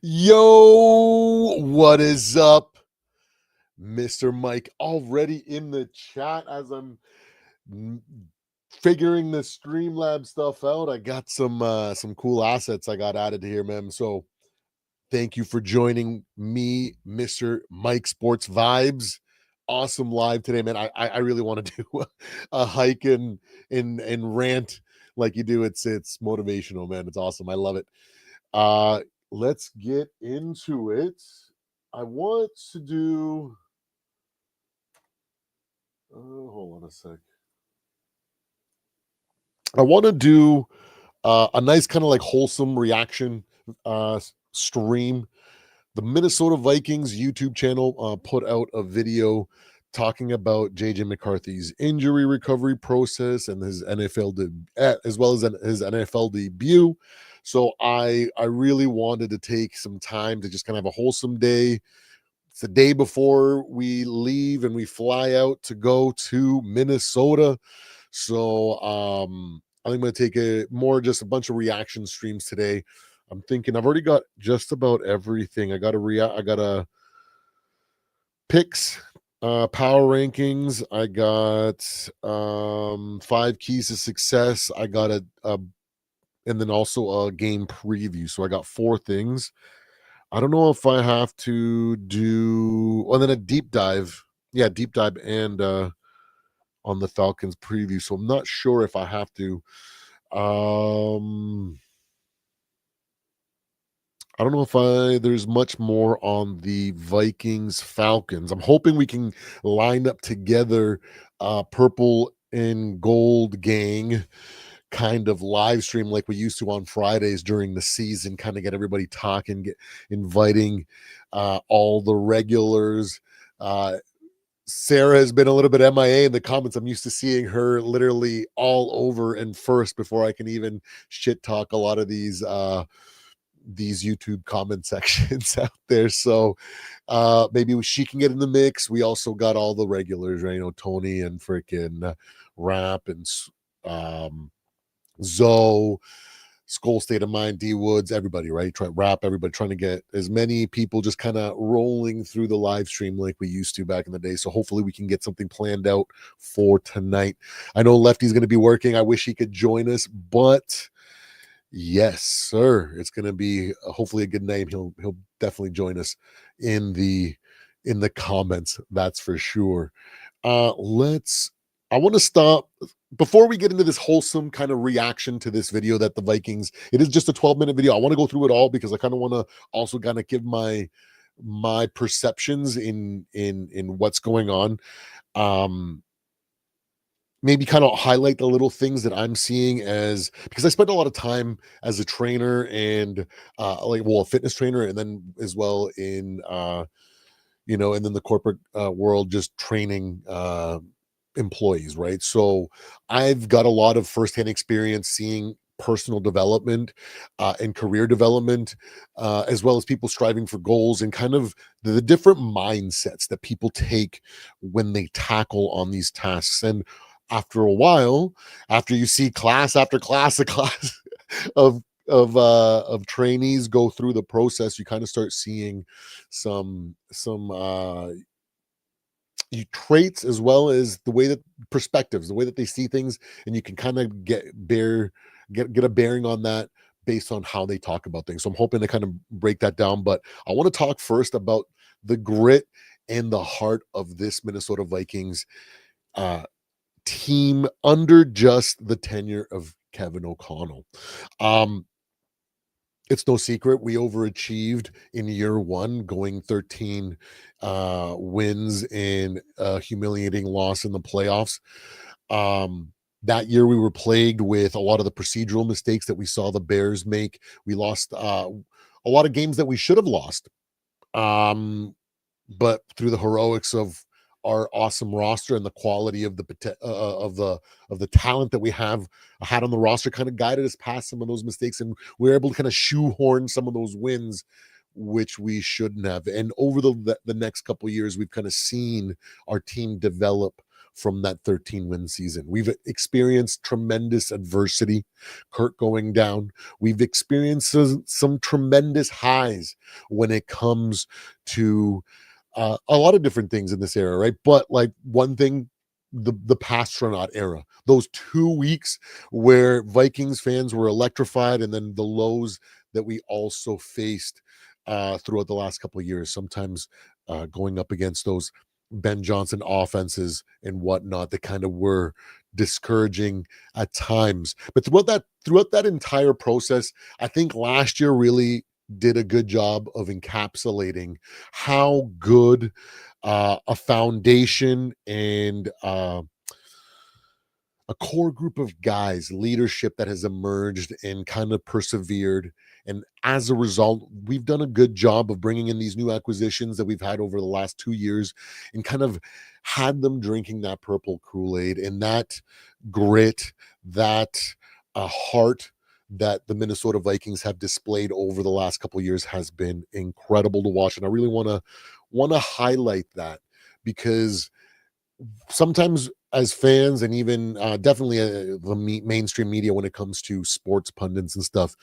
Yo, what is up? Mr. Mike already in the chat as I'm figuring the Streamlab stuff out. I got some cool assets I got added here, man. So thank you for joining me, Mr. Mike Sports Vibes. Awesome live today, man. I really want to do a hike and rant like you do. It's motivational, man. It's awesome. I love it. Uh let's get into it. I want to do hold on a sec. I want to do a nice kind of like wholesome reaction stream. The Minnesota Vikings YouTube channel put out a video talking about JJ McCarthy's injury recovery process and his as well as his NFL debut. So I really wanted to take some time to just kind of have a wholesome day. It's the day before we leave and we fly out to go to Minnesota. So I think I'm going to take just a bunch of reaction streams today. I'm thinking I've already got just about everything. I got a picks, power rankings. I got 5 keys to success. I got and then also a game preview. So I got 4 things. I don't know if I have to do, and then a deep dive. Yeah, deep dive and on the Falcons preview. So I'm not sure if I have to. I don't know if there's much more on the Vikings Falcons. I'm hoping we can line up together purple and gold gang kind of live stream like we used to on Fridays during the season, kind of get everybody talking, inviting all the regulars. Sarah has been a little bit MIA in the comments. I'm used to seeing her literally all over and first before I can even shit talk a lot of these YouTube comment sections out there. So maybe she can get in the mix. We also got all the regulars, right? Tony and freaking Rap and Zoe, Skull State of Mind, D Woods, everybody, right? Everybody trying to get as many people just kind of rolling through the live stream like we used to back in the day. So hopefully we can get something planned out for tonight. I know Lefty's going to be working. I wish he could join us, but yes, sir. It's going to be hopefully a good name. He'll definitely join us in the comments. That's for sure. I want to stop before we get into this wholesome kind of reaction to this video that the Vikings, it is just a 12-minute video. I want to go through it all because I kind of want to also kind of give my perceptions in what's going on. Maybe kind of highlight the little things that I'm seeing because I spent a lot of time as a trainer and a fitness trainer, and then as well in and then the corporate world, just training employees, right? So I've got a lot of firsthand experience seeing personal development and career development, as well as people striving for goals and kind of the different mindsets that people take when they tackle on these tasks. And after a while, after you see class after class of trainees go through the process, you kind of start seeing some traits as well as the way that perspectives, the way that they see things, and you can kind of get a bearing on that based on how they talk about things. So I'm hoping to kind of break that down, but I want to talk first about the grit and the heart of this Minnesota Vikings team under just the tenure of Kevin O'Connell. It's no secret we overachieved in year 1, going 13 wins and a humiliating loss in the playoffs. That year we were plagued with a lot of the procedural mistakes that we saw the Bears make. We lost a lot of games that we should have lost. But through the heroics of our awesome roster and the quality of the talent that we had on the roster kind of guided us past some of those mistakes, and we were able to kind of shoehorn some of those wins which we shouldn't have. And over the next couple of years, we've kind of seen our team develop from that 13-win season. We've experienced tremendous adversity, Kurt going down. We've experienced some tremendous highs when it comes to a lot of different things in this era, right? But like one thing, the Pastranaut era, those 2 weeks where Vikings fans were electrified, and then the lows that we also faced throughout the last couple of years, sometimes going up against those Ben Johnson offenses and whatnot that kind of were discouraging at times. But throughout that entire process, I think last year really did a good job of encapsulating how good a foundation and a core group of guys, leadership that has emerged and kind of persevered. And as a result, we've done a good job of bringing in these new acquisitions that we've had over the last 2 years and kind of had them drinking that purple Kool-Aid and that grit, that heart that the Minnesota Vikings have displayed over the last couple of years has been incredible to watch. And I really want to highlight that because sometimes as fans and even definitely the mainstream media when it comes to sports pundits and stuff,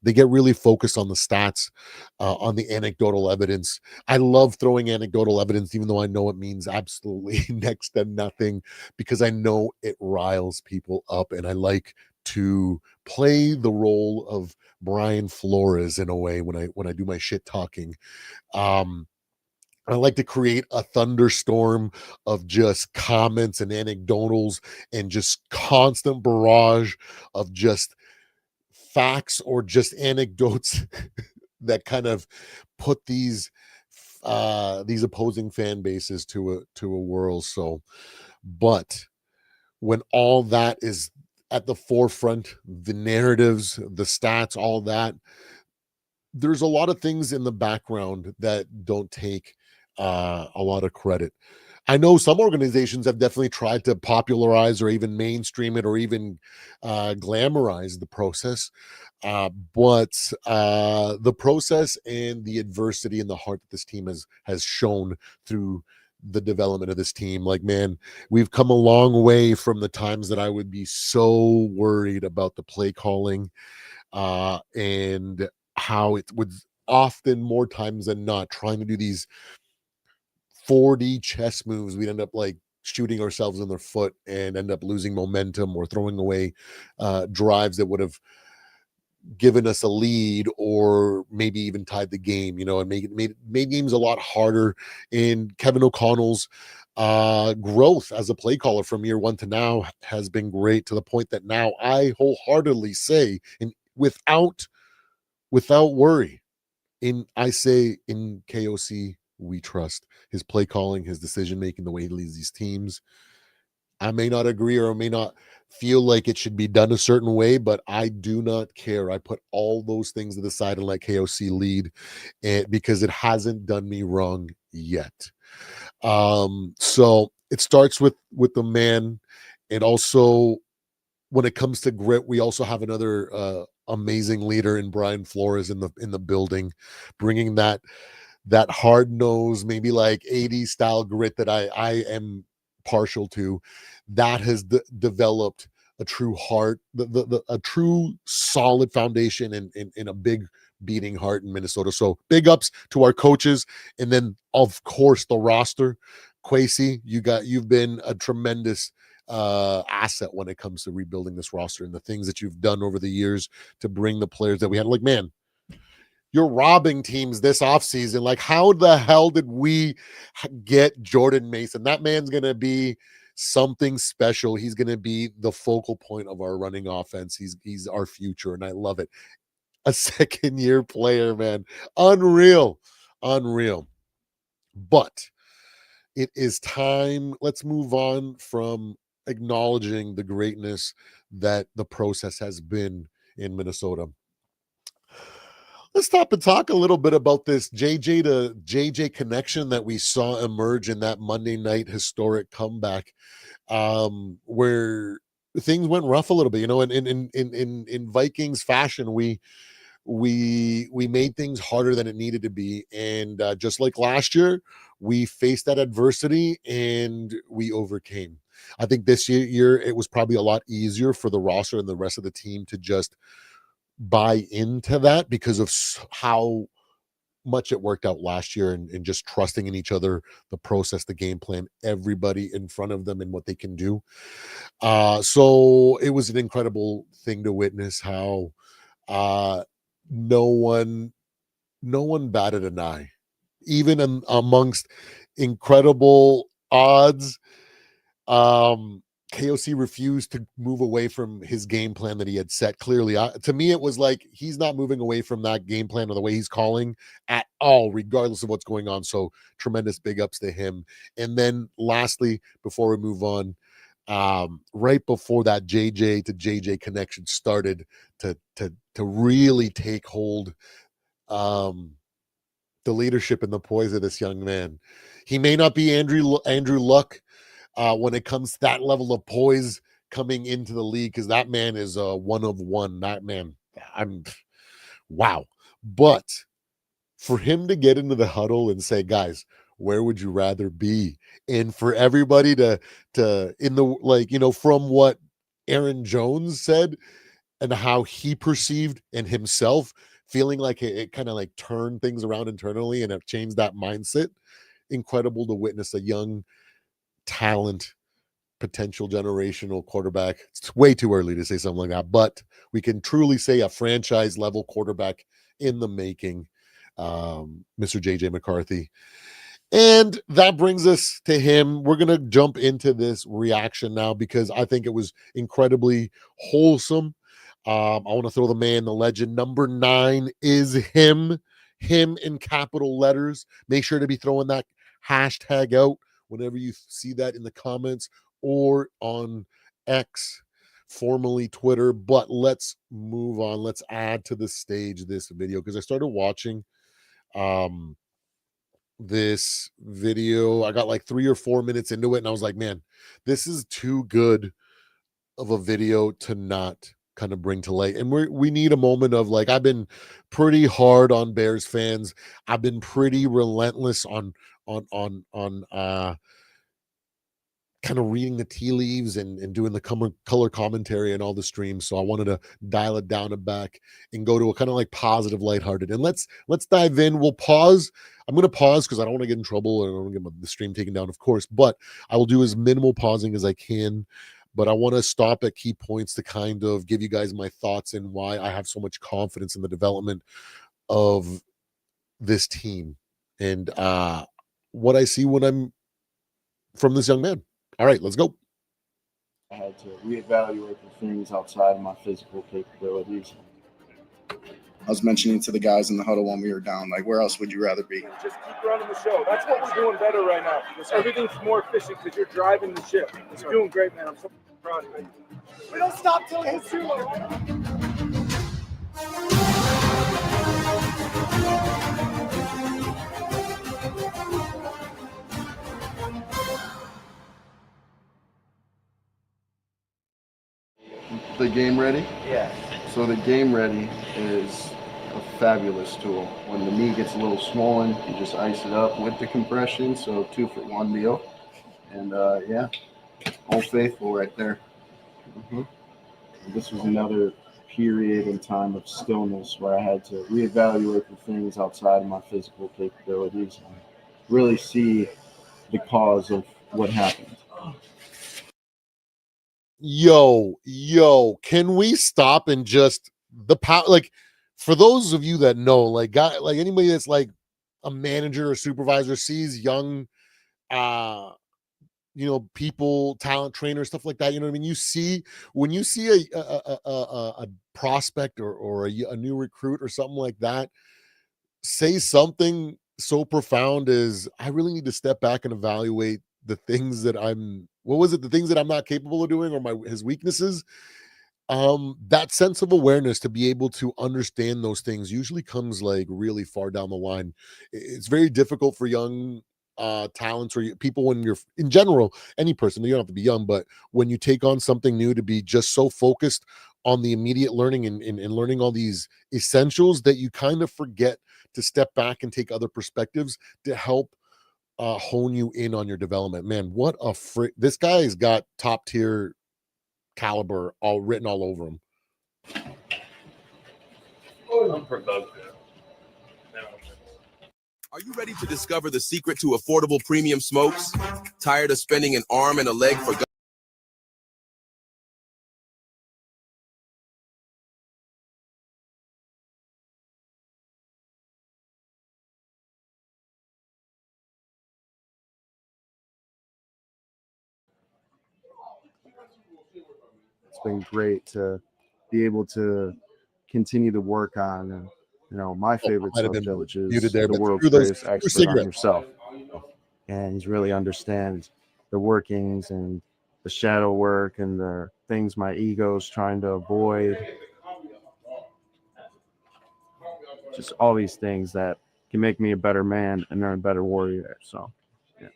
they get really focused on the stats, on the anecdotal evidence. I love throwing anecdotal evidence, even though I know it means absolutely next to nothing, because I know it riles people up, and I like to play the role of Brian Flores in a way when I do my shit talking. Um, I like to create a thunderstorm of just comments and anecdotals and just constant barrage of just facts or just anecdotes that kind of put these opposing fan bases to a whirl. So, but when all that is at the forefront, the narratives, the stats, all that, there's a lot of things in the background that don't take a lot of credit. I know some organizations have definitely tried to popularize or even mainstream it or even glamorize the process. But the process and the adversity and the heart that this team has shown through the development of this team, like, man, we've come a long way from the times that I would be so worried about the play calling and how it would often more times than not trying to do these 4D chess moves, we'd end up like shooting ourselves in the foot and end up losing momentum or throwing away drives that would have given us a lead or maybe even tied the game, and made games a lot harder. And Kevin O'Connell's growth as a play caller from year one to now has been great, to the point that now I wholeheartedly say, and without worry, I say in KOC we trust his play calling, his decision making, the way he leads these teams. I may not agree or I may not feel like it should be done a certain way, but I do not care. I put all those things to the side and let KOC lead, and because it hasn't done me wrong yet. So it starts with the man. And also, when it comes to grit, we also have another amazing leader in Brian Flores in the building, bringing that hard nose, maybe like 80s style grit that I am partial to, that has developed a true heart, a true solid foundation in a big beating heart in Minnesota. So big ups to our coaches, and then of course the roster. Kwesi, you've been a tremendous asset when it comes to rebuilding this roster and the things that you've done over the years to bring the players that we had. Like, man, you're robbing teams this offseason. Like, how the hell did we get Jordan Mason? That man's going to be something special. He's going to be the focal point of our running offense. He's our future, and I love it. A second-year player, man. Unreal. Unreal. But it is time. Let's move on from acknowledging the greatness that the process has been in Minnesota. Let's stop and talk a little bit about this JJ to JJ connection that we saw emerge in that Monday night historic comeback, where things went rough a little bit. In Vikings fashion, we made things harder than it needed to be, and just like last year, we faced that adversity and we overcame. I think this year it was probably a lot easier for the roster and the rest of the team to just buy into that because of how much it worked out last year, and just trusting in each other, the process, the game plan, everybody in front of them and what they can do. So it was an incredible thing to witness how uh no one no one batted an eye, even amongst incredible odds. um KOC refused to move away from his game plan that he had set clearly. To me, it was like he's not moving away from that game plan or the way he's calling at all, regardless of what's going on. So tremendous big ups to him. And then lastly, before we move on, right before that JJ to JJ connection started to really take hold, um, the leadership and the poise of this young man. He may not be Andrew Luck when it comes to that level of poise coming into the league, because that man is a one of one. That man, I'm wow. But for him to get into the huddle and say, guys, where would you rather be? And for everybody to in the, like, from what Aaron Jones said and how he perceived and himself feeling like it kind of like turned things around internally and have changed that mindset. Incredible to witness a young talent, potential generational quarterback. It's way too early to say something like that, but we can truly say a franchise level quarterback in the making, Mr. JJ McCarthy. And that brings us to him. We're going to jump into this reaction now because I think it was incredibly wholesome. I want to throw the man, the legend. Number 9 is him in capital letters. Make sure to be throwing that hashtag out whenever you see that in the comments or on X, formerly Twitter. But let's move on. Let's add to the stage this video because I started watching um this video. I got like 3 or 4 minutes into it and I was like, man, this is too good of a video to not kind of bring to light. And we need a moment of, like, I've been pretty hard on Bears fans. I've been pretty relentless on kind of reading the tea leaves and doing the color commentary and all the streams. So I wanted to dial it down and back and go to a kind of like positive, lighthearted. And let's dive in. We'll pause. I'm going to pause because I don't want to get in trouble and I don't want to get the stream taken down, of course, but I will do as minimal pausing as I can. But I want to stop at key points to kind of give you guys my thoughts and why I have so much confidence in the development of this team and what I see when I'm from this young man. All right, let's go. I had to reevaluate the things outside of my physical capabilities. I was mentioning to the guys in the huddle when we were down, like, where else would you rather be? Just keep running the show. That's what we're doing better right now. Everything's more efficient because you're driving the ship. You're doing great, man. I'm so proud of you. We don't stop till it's too low. The Game Ready? Yeah. So the Game Ready is a fabulous tool. When the knee gets a little swollen, you just ice it up with the compression. So 2-for-1 deal. And yeah, Old Faithful right there. This was another period in time of stillness where I had to reevaluate the things outside of my physical capabilities and really see the cause of what happened. Yo, can we stop and just the power? Like, for those of you that know, like, anybody that's like a manager or supervisor sees young people, talent trainers, stuff like that, you know what I mean? When you see a prospect or a new recruit or something like that say something so profound as, I really need to step back and evaluate the things that the things that I'm not capable of doing, or his weaknesses. That sense of awareness to be able to understand those things usually comes like really far down the line. It's very difficult for young talents or people, when you're in general, any person, you don't have to be young, but when you take on something new, to be just so focused on the immediate learning and learning all these essentials that you kind of forget to step back and take other perspectives to help hone you in on your development. Man, what a this guy's got top tier caliber all written all over him. Are you ready to discover the secret to affordable premium smokes? Tired of spending an arm and a leg for It's been great to be able to continue to work on, my favorite Might have been subject, which muted is there, the but world's screw those greatest expert on cigarettes. yourself. And he's really understands the workings and the shadow work and the things my ego's trying to avoid. Just all these things that can make me a better man and a better warrior. So, yeah.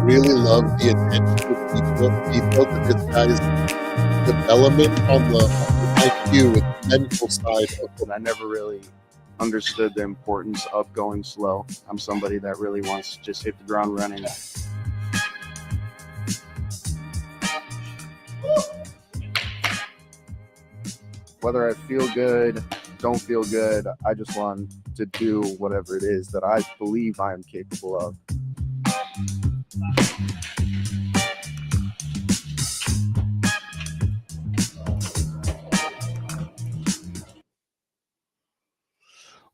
Really love the attention to detail to this guy's development on the IQ and mental side of And I never really understood the importance of going slow. I'm somebody that really wants to just hit the ground running. Whether I feel good, don't feel good, I just want to do whatever it is that I believe I am capable of.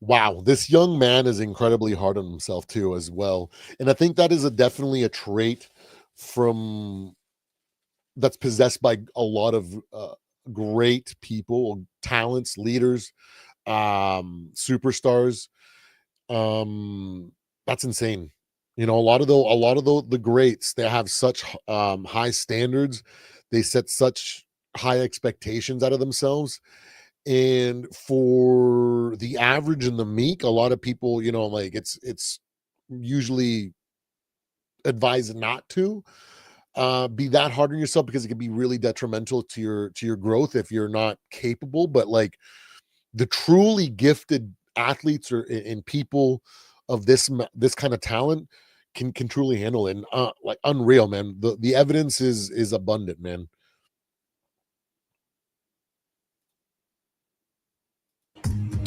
wow, this young man is incredibly hard on himself too, as well. And I think that is definitely a trait from that's possessed by a lot of great people, talents, leaders, superstars. That's insane. A lot of the greats, they have such high standards. They set such high expectations out of themselves. And for the average and the meek, a lot of people, like it's usually advised not to be that hard on yourself, because it can be really detrimental to your growth if you're not capable. But like the truly gifted athletes or in people of this kind of talent can truly handle it. And like unreal, man. The evidence is abundant, man.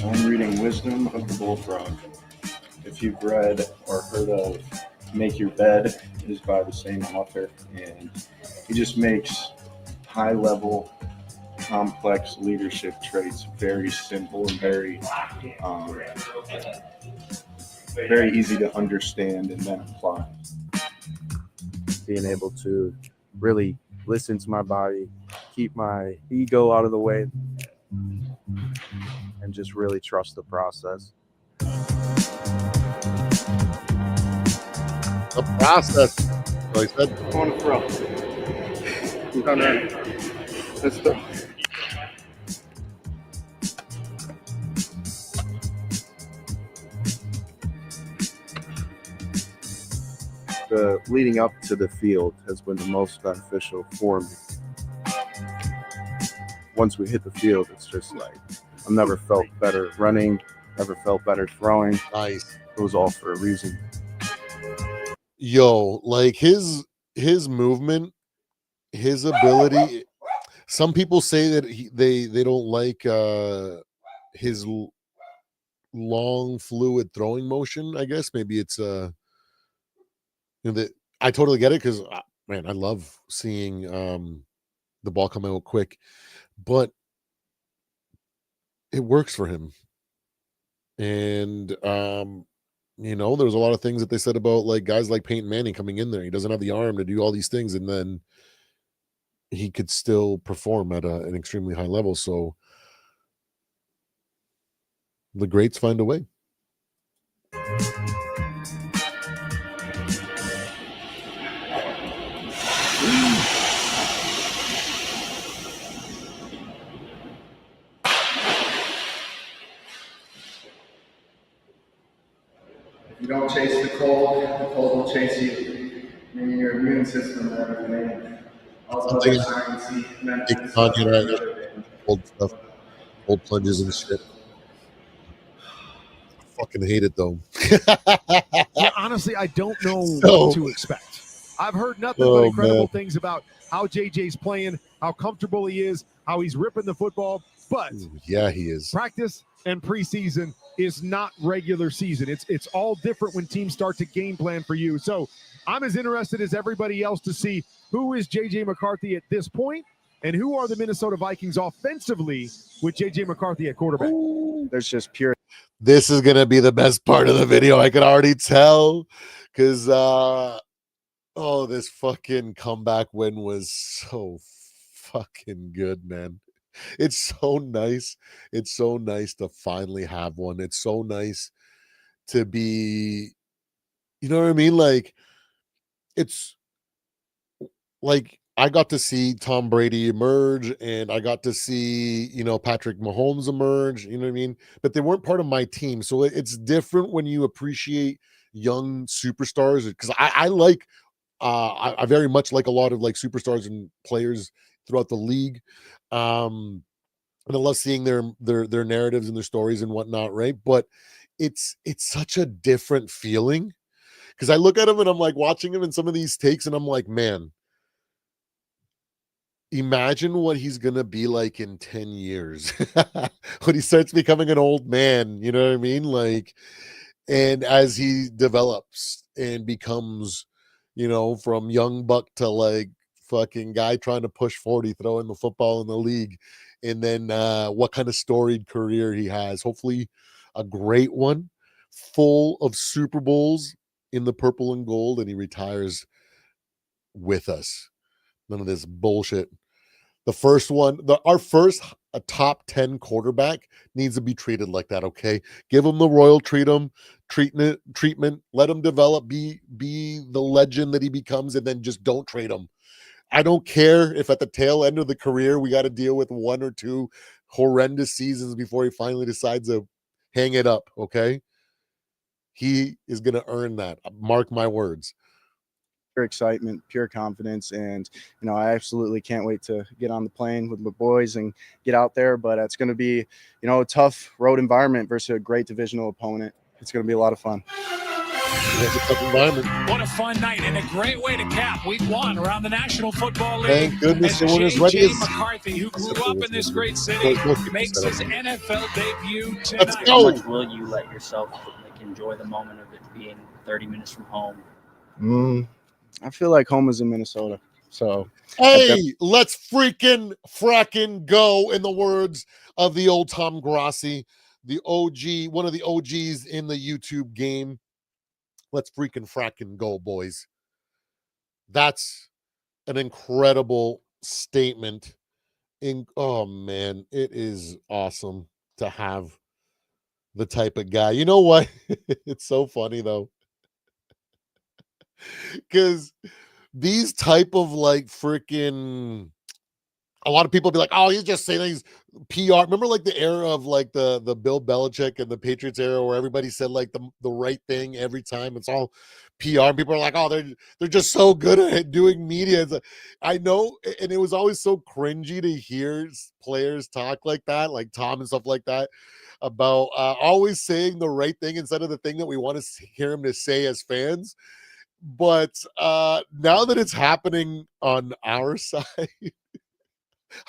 I'm reading Wisdom of the Bullfrog. If you've read or heard of Make Your Bed, it is by the same author, and he just makes high-level, complex leadership traits very simple and very easy to understand and then apply. Being able to really listen to my body, keep my ego out of the way, and just really trust the process. The process. So I said, I want to throw. All right. Let's throw. The leading up to the field has been the most beneficial for me. Once we hit the field, it's just like I've never felt better running, never felt better throwing. nice. It was all for a reason. Yo, like his movement, his ability. Some people say that they don't like his long fluid throwing motion. I guess maybe it's that I totally get it, because man, I love seeing the ball come out quick, but it works for him. And there's a lot of things that they said about like guys like Peyton Manning coming in there. He doesn't have the arm to do all these things, and then he could still perform at an extremely high level. So the greats find a way. If you don't chase the cold will chase you. Meaning you're your immune system and everything. All the I'm thinking other sciencey taking stuff Kanye is right, another thing. old stuff, old plunges and shit. I fucking hate it though. Yeah, honestly, I don't know what So, to expect. I've heard nothing but oh incredible man, things about how JJ's playing, how comfortable he is, how he's ripping the football. But yeah, he is. practice and preseason is not regular season. It's all different when teams start to game plan for you. So I'm as interested as everybody else to see who is JJ McCarthy at this point and who are the Minnesota Vikings offensively with JJ McCarthy at quarterback. There's just pure This is gonna be the best part of the video. I can already tell, because oh, this fucking comeback win was so fucking good, man. It's so nice. It's so nice to finally have one. It's so nice to be, you know what I mean? Like, it's like I got to see Tom Brady emerge and I got to see, Patrick Mahomes emerge, you know what I mean? But they weren't part of my team. So it's different when you appreciate young superstars, because I like I very much like a lot of like superstars and players throughout the league. And I love seeing their narratives and their stories and whatnot, right? But it's such a different feeling, because I look at him and I'm like watching him in some of these takes and I'm like, man, imagine what he's gonna be like in 10 years when he starts becoming an old man, you know what I mean? Like, and as he develops and becomes, from young buck to like fucking guy trying to push 40, throwing the football in the league, and then what kind of storied career he has. Hopefully a great one, full of Super Bowls in the purple and gold, and he retires with us. None of this bullshit. The first one, our first a top 10 quarterback needs to be treated like that, okay? Give him the royal treatment, let him develop, be the legend that he becomes, and then just don't trade him. I don't care if at the tail end of the career we got to deal with one or two horrendous seasons before he finally decides to hang it up, okay? He is going to earn that. Mark my words. excitement, pure confidence, and I absolutely can't wait to get on the plane with my boys and get out there. But it's going to be a tough road environment versus a great divisional opponent. It's going to be a lot of fun. It's a tough environment. What a fun night and a great way to cap week one around the National Football League. Thank goodness as we're as ready J.J. as McCarthy, who grew up in this great city, makes his NFL debut tonight. Let's How go. much will you let yourself enjoy the moment of it being 30 minutes from home? I feel like home is in Minnesota. So hey, let's fracking go, in the words of the old Tom Grassi, the OG, one of the OGs in the YouTube game. Let's fracking go, boys. That's an incredible statement. Oh man, it is awesome to have the type of guy. You know what? It's so funny though, because these type of like freaking, a lot of people be like, oh, he's just saying these PR. Remember like the era of like the Bill Belichick and the Patriots era where everybody said like the right thing every time. It's all PR. People are like, oh, they're just so good at doing media. It's like, I know, and it was always so cringy to hear players talk like that, like Tom and stuff like that, about always saying the right thing instead of the thing that we want to hear him to say as fans. But now that it's happening on our side,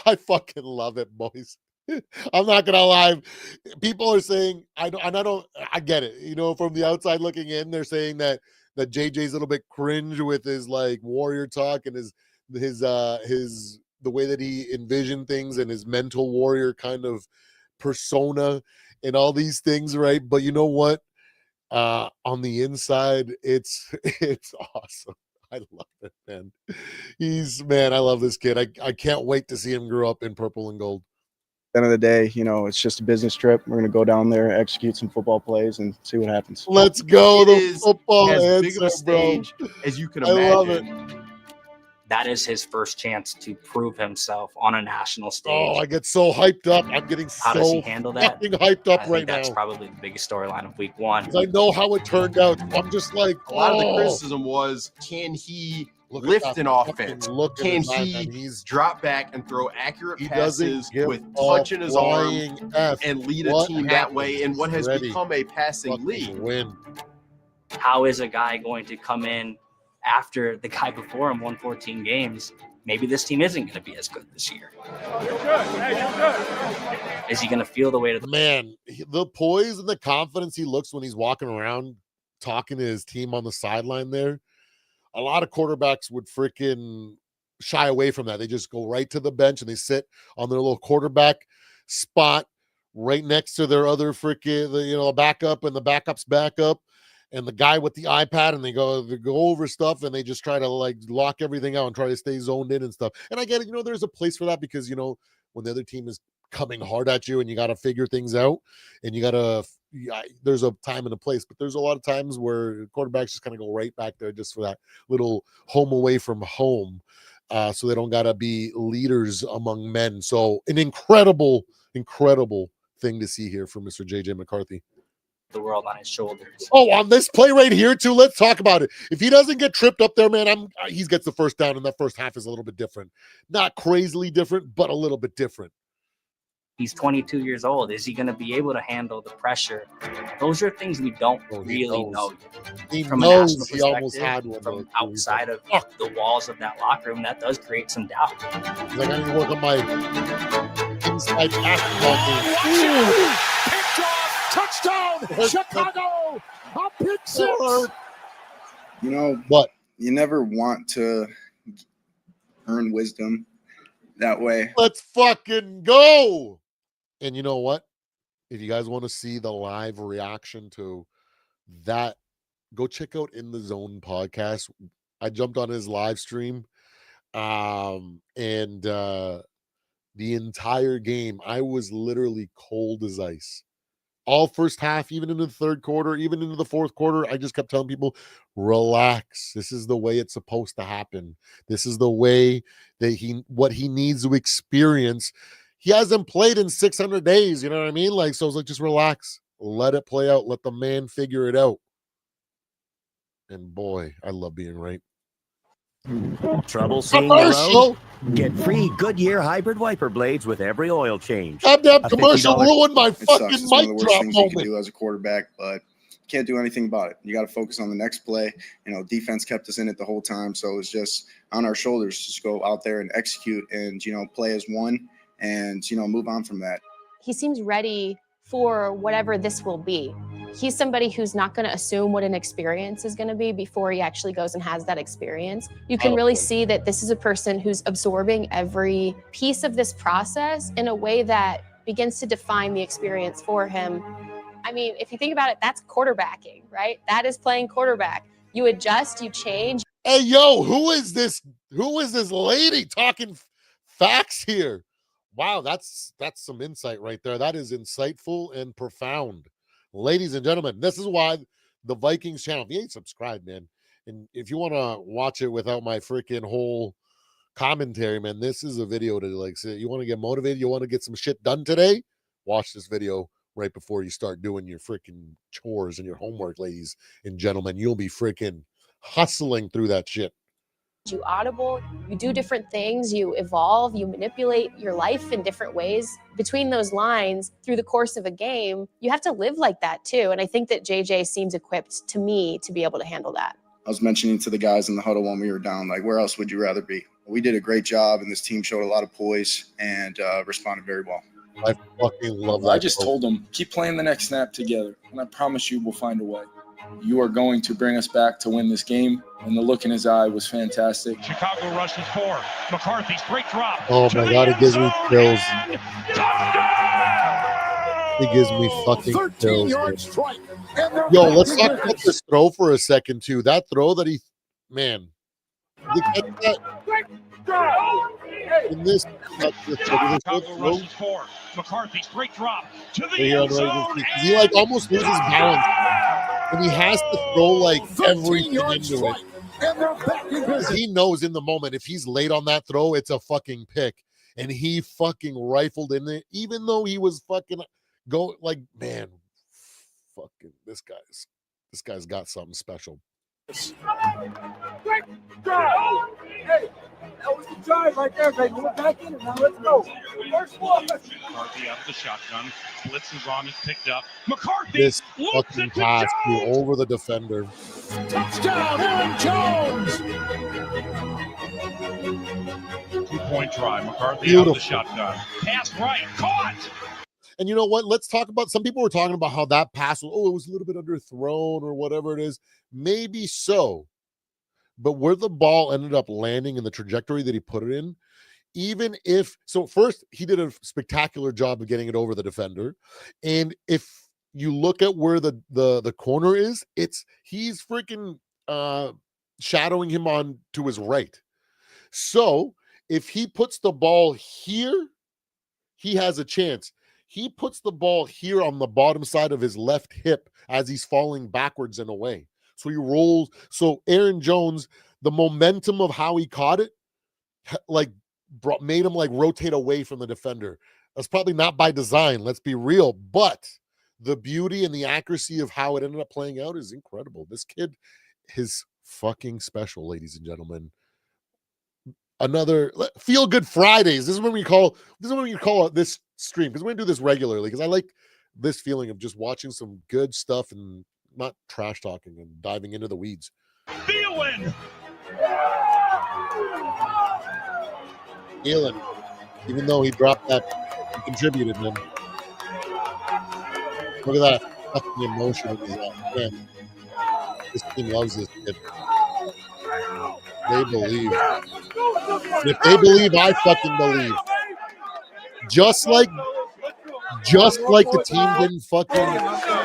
I fucking love it, boys. I'm not gonna lie. People are saying I get it. From the outside looking in, they're saying that JJ's a little bit cringe with his like warrior talk and his the way that he envisioned things and his mental warrior kind of persona and all these things, right? But you know what? On the inside, it's awesome. I love it, man. I love this kid. I can't wait to see him grow up in purple and gold. At the end of the day, it's just a business trip. We're going to go down there, execute some football plays, and see what happens. Let's go. It The is football as answer, big of a stage as you can I love it. imagine. That is his first chance to prove himself on a national stage. Oh, I get so hyped up. I'm getting How does he so handle that? fucking hyped up I right think that's now. probably the biggest storyline of week one. I know how it turned out. I'm just like, A lot of the criticism was, can he lift an offense? Look Can he drop back and throw accurate passes with touch in his arm and lead a team that way in what has become a passing league? How is a guy going to come in after the guy before him won 14 games? Maybe this team isn't going to be as good this year. You're good. Hey, you're good. Is he going to feel the weight of the poise and the confidence he looks when he's walking around talking to his team on the sideline there? A lot of quarterbacks would freaking shy away from that. They just go right to the bench and they sit on their little quarterback spot right next to their other freaking, backup and the backup's backup and the guy with the iPad, and they go over stuff and they just try to like lock everything out and try to stay zoned in and stuff. And I get it, there's a place for that because, when the other team is coming hard at you and you got to figure things out and there's a time and a place, but there's a lot of times where quarterbacks just kind of go right back there just for that little home away from home. So they don't got to be leaders among men. So an incredible thing to see here from Mr. JJ McCarthy. The world on his shoulders. Oh, on this play right here too, let's talk about it. If he doesn't get tripped up there, man, he gets the first down, and that first half is a little bit different. Not crazily different, but a little bit different. He's 22 years old. Is he going to be able to handle the pressure? Those are things we don't really know yet. From a national He almost had one from outside of the walls of that locker room. That does create some doubt. He's like, I need to work on my inside basketball game. Picked off, touchdown, Chicago, a pick six. What? You never want to earn wisdom that way. Let's fucking go. And you know what? If you guys want to see the live reaction to that, go check out In the Zone podcast. I jumped on his live stream. And the entire game, I was literally cold as ice. All first half, even into the third quarter, even into the fourth quarter, I just kept telling people, relax. This is the way it's supposed to happen. This is the way that what he needs to experience. He hasn't played in 600 days. You know what I mean? So I was like, just relax. Let it play out. Let the man figure it out. And boy, I love being right. Trouble seeing the road? Get free Goodyear hybrid wiper blades with every oil change. Goddamn commercial ruined my fucking mic drop one of the worst things moment. you can do as a quarterback, but you can't do anything about it. You got to focus on the next play. Defense kept us in it the whole time, so it's just on our shoulders. Just go out there and execute, and play as one, and move on from that. He seems ready for whatever this will be. He's somebody who's not going to assume what an experience is going to be before he actually goes and has that experience. You can really see that this is a person who's absorbing every piece of this process in a way that begins to define the experience for him. I mean, if you think about it, that's quarterbacking, right? That is playing quarterback. You adjust, you change. Hey, yo, who is this lady talking facts here? Wow, that's some insight right there. That is insightful and profound. Ladies and gentlemen, this is why the Vikings channel, if you ain't subscribed, man, and if you want to watch it without my freaking whole commentary, man, this is a video to say, you want to get motivated, you want to get some shit done today, watch this video right before you start doing your freaking chores and your homework, ladies and gentlemen. You'll be freaking hustling through that shit. You audible, you do different things, you evolve, you manipulate your life in different ways. Between those lines, through the course of a game, you have to live like that too. And I think that JJ seems equipped, to me, to be able to handle that. I was mentioning to the guys in the huddle when we were down, where else would you rather be? We did a great job, and this team showed a lot of poise and responded very well. I fucking love that. I just told them, keep playing the next snap together, and I promise you we'll find a way. You are going to bring us back to win this game. And the look in his eye was fantastic. Chicago rushes 4. McCarthy's great drop. Oh my God, it gives me chills. It gives me fucking chills. Yo, let's talk about this throw for a second too. That throw that in this Chicago rushes 4. McCarthy's great drop to the end zone. He almost loses balance. And he has to throw everything into it. Because he knows in the moment, if he's late on that throw, it's a fucking pick. And he fucking rifled in it, even though he was fucking man, fucking this guy's got something special. Great drive. Hey, that was the drive right there, baby. We're back in it now. Let's go. First one. McCarthy out of the shotgun. Blitzes on, is picked up. McCarthy This loops fucking it to pass flew Jones. over the defender. Touchdown, Aaron Jones. 2-point try. McCarthy out of the shotgun. Pass right. Caught. And you know what? Let's talk about, some people were talking about how that pass was, it was a little bit underthrown or whatever it is. Maybe so. But where the ball ended up landing and the trajectory that he put it in, even if, so first, he did a spectacular job of getting it over the defender. And if you look at where the corner is, he's freaking shadowing him on to his right. So if he puts the ball here, he has a chance. He puts the ball here on the bottom side of his left hip as he's falling backwards and away. So he rolls. So Aaron Jones, the momentum of how he caught it, made him rotate away from the defender. That's probably not by design, let's be real, but the beauty and the accuracy of how it ended up playing out is incredible. This kid is fucking special, ladies and gentlemen. Another Feel Good Fridays. This is when we call this stream, because we're gonna do this regularly, because I like this feeling of just watching some good stuff and not trash talking and diving into the weeds. Thielen, even though he dropped that, he contributed, man. Look at that fucking emotion in his eye. Man, this team loves this kid. They believe. And if they believe, I fucking believe. Just like the team didn't fucking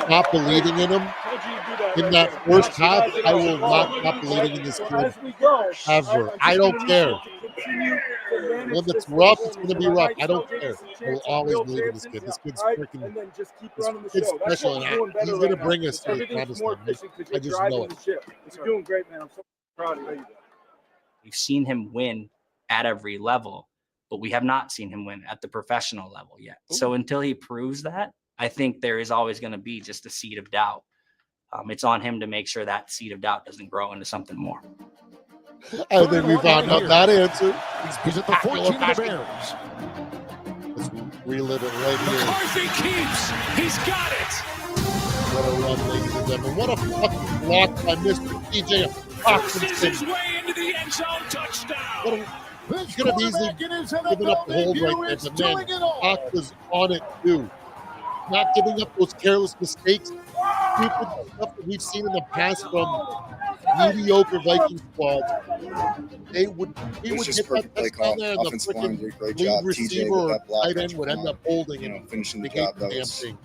stop believing in him in that first half, I will not stop believing in this kid ever. I don't care. When it's rough, it's going to be rough. I don't care. I will always believe in this kid. This kid's freaking special, and he's going to bring us to the promised land. I just know it. You're doing great, man. I'm so proud of you. We've seen him win at every level, but we have not seen him win at the professional level yet. So until he proves that, I think there is always going to be just a seed of doubt. It's on him to make sure that seed of doubt doesn't grow into something more. I think we found out that answer. He's at the 14 of the Bears. Let's relive it right here. McCarthy keeps. He's got it. What a run, ladies and gentlemen. What a fucking block by Mr. TJ Forces his way into the end zone. Touchdown. He's going to be easily giving up the hold right there. But man, Hawk was on it too. Not giving up those careless mistakes. Stupid stuff that we've seen in the past from mediocre Viking squads. He would get that touchdown there, and the freaking lead receiver or tight end would end up holding and finishing the job. That was one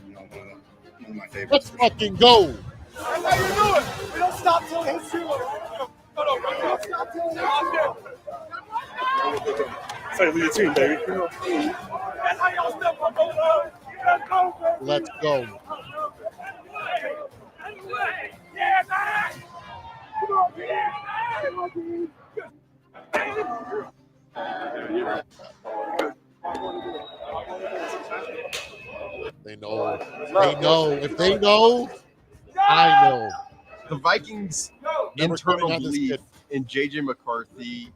of my favorites. Let's fucking go. That's how you do it. We don't stop till it's zero. Say, lead the team, baby. That's how y'all step up on the Let's go. Yeah, man. They know. They know. If they know, I know. The Vikings' internal belief in J.J. McCarthy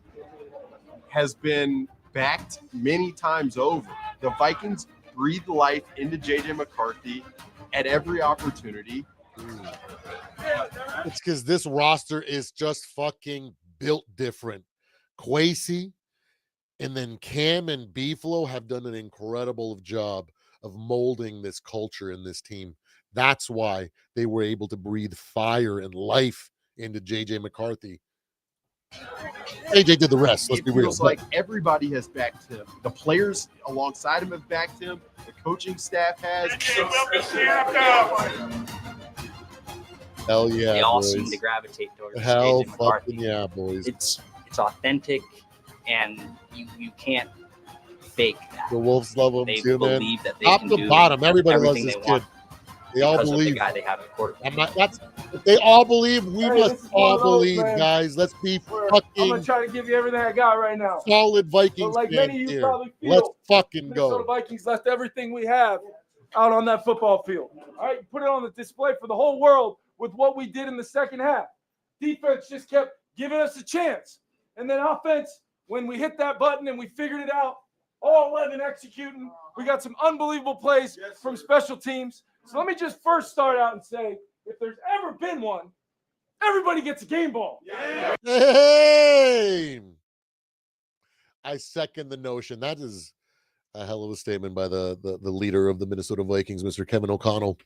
has been backed many times over. The Vikings breathe life into J.J. McCarthy at every opportunity. It's because this roster is just fucking built different. Kwesi and then Cam and Beeflo have done an incredible job of molding this culture in this team. That's why they were able to breathe fire and life into J.J. McCarthy. AJ did the rest. Let's be real. It feels like everybody has backed him. The players alongside him have backed him. The coaching staff has. Hell yeah, they all boys. seem to gravitate towards Hell J.J. McCarthy. fucking yeah, boys. It's authentic, and you can't fake that. The Wolves love him they too, man. believe that they Top can to do bottom, everybody loves everything this they kid. want They all because of believe. the guy they have at quarterback. I'm not. That's if they all believe. We must all believe, man. guys. Let's be I'm fucking gonna try to give you everything I got right now. solid Vikings But like fans many of you here. probably feel, Let's fucking Minnesota go. Vikings left everything we have out on that football field. All right, put it on the display for the whole world with what we did in the second half. Defense just kept giving us a chance. And then offense, when we hit that button and we figured it out, all 11 executing. We got some unbelievable plays from special teams. So let me just first start out and say, if there's ever been one, everybody gets a game ball. Hey! I second the notion. That is a hell of a statement by the leader of the Minnesota Vikings, Mr. Kevin O'Connell.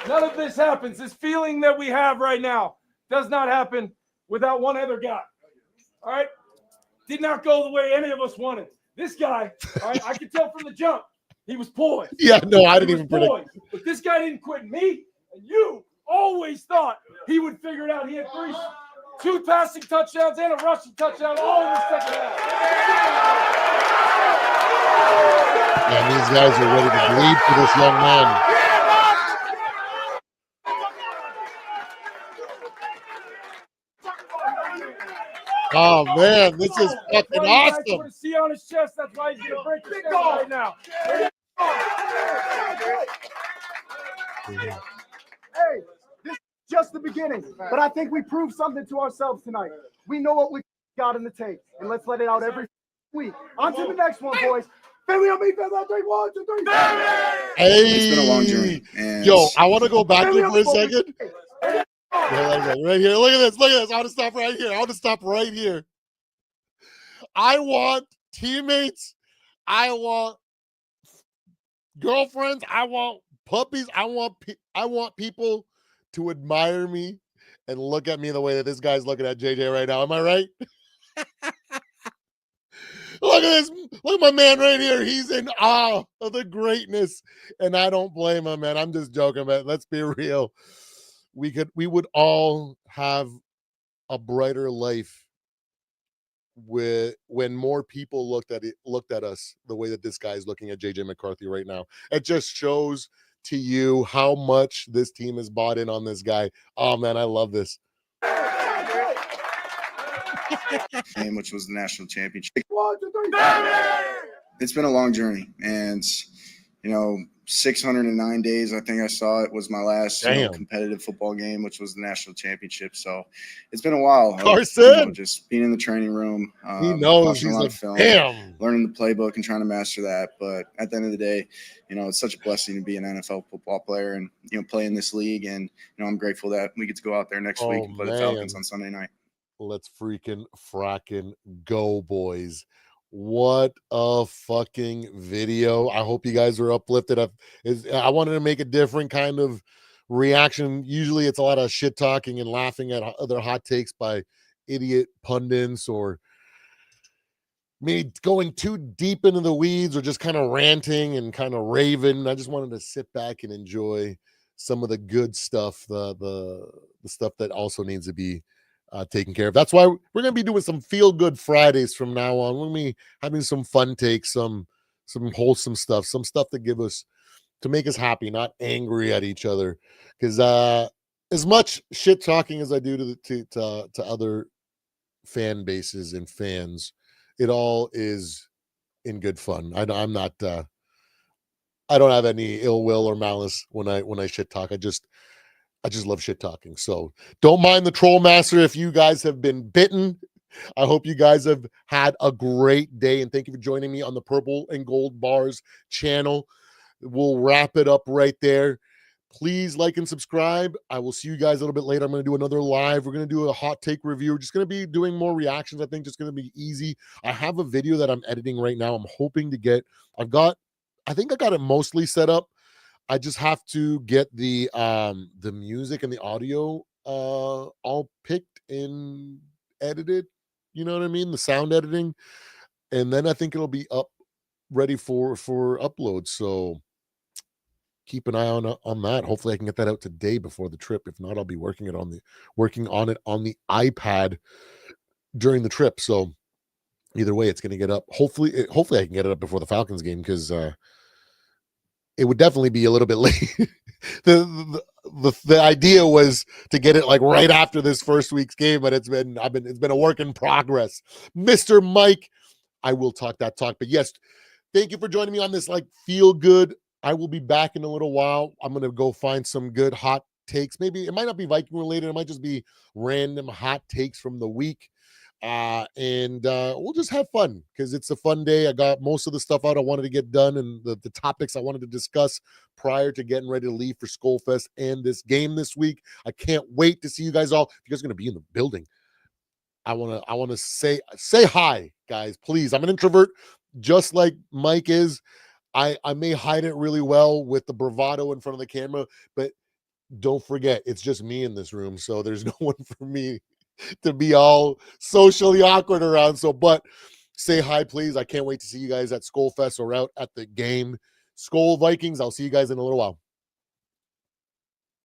None of this happens. This feeling that we have right now does not happen without one other guy. All right? Did not go the way any of us wanted. This guy, all right, I could tell from the jump, he was poised. Yeah, no, I didn't even predict. But this guy didn't quit. Me and you always thought he would figure it out. He had two passing touchdowns and a rushing touchdown all in the second half. And these guys are ready to bleed for this young man. Oh man, this is fucking awesome. See on his chest, that's why he's gonna break his neck right now. Hey, this is just the beginning, but I think we proved something to ourselves tonight. We know what we got in the tape, and let's let it out every week. On to the next one, boys. Family on me, family on 3, 1, 2, 3. Hey, it's been a long journey. And yo, I want to go back here for a second. Right here. Look at this. Look at this. I want to stop right here. I want to stop right here. I want teammates. I want girlfriends. I want puppies. I want people to admire me and look at me the way that this guy's looking at JJ right now. Am I right? Look at this. Look at my man right here. He's in awe of the greatness. And I don't blame him, man. I'm just joking, man. Let's be real. We would all have a brighter life when more people looked at us the way that this guy is looking at JJ McCarthy right now. It just shows to you how much this team is bought in on this guy. Oh man, I love this. Game, which was the national championship. It's been a long journey, and 609 days. I think I saw it was my last competitive football game, which was the national championship. So it's been a while. Carson, just being in the training room, he knows watching he's a lot like, of film, damn, learning the playbook and trying to master that. But at the end of the day, it's such a blessing to be an NFL football player and play in this league. And I'm grateful that we get to go out there next week and play the Falcons on Sunday night. Let's fracking go, boys. What a fucking video. I hope you guys are uplifted. I wanted to make a different kind of reaction. Usually it's a lot of shit talking and laughing at other hot takes by idiot pundits or me going too deep into the weeds or just kind of ranting and kind of raving. I just wanted to sit back and enjoy some of the good stuff, the stuff that also needs to be taken care of. That's why we're going to be doing some feel-good Fridays from now on. We're going to be having some fun takes, some wholesome stuff, some stuff to make us happy, not angry at each other. Because as much shit talking as I do to other fan bases and fans, it all is in good fun. I'm not. I don't have any ill will or malice when I shit talk. I just love shit talking. So don't mind the troll master if you guys have been bitten. I hope you guys have had a great day. And thank you for joining me on the Purple and Gold Bars channel. We'll wrap it up right there. Please like and subscribe. I will see you guys a little bit later. I'm going to do another live. We're going to do a hot take review. We're just going to be doing more reactions. I think just going to be easy. I have a video that I'm editing right now. I'm hoping to get, I think I got it mostly set up. I just have to get the music and the audio all picked and edited. You know what I mean? The sound editing. And then I think it'll be up ready for upload. So keep an eye on that. Hopefully I can get that out today before the trip. If not, I'll be working on it on the iPad during the trip. So either way, it's going to get up. Hopefully I can get it up before the Falcons game, because it would definitely be a little bit late. The idea was to get it like right after this first week's game, but it's been a work in progress. Mr. Mike, I will talk that talk. But yes, thank you for joining me on this feel good. I will be back in a little while. I'm gonna go find some good hot takes. Maybe it might not be Viking related. It might just be random hot takes from the week. And we'll just have fun because it's a fun day. I got most of the stuff out I wanted to get done and the topics I wanted to discuss prior to getting ready to leave for Skullfest and this game this week. I can't wait to see you guys all. If you guys are going to be in the building, I want to say hi, guys, please. I'm an introvert, just like Mike is. I may hide it really well with the bravado in front of the camera, but don't forget, it's just me in this room, so there's no one for me to be all socially awkward around. So, but say hi, please. I can't wait to see you guys at Skullfest or out at the game. Skull Vikings, I'll see you guys in a little while.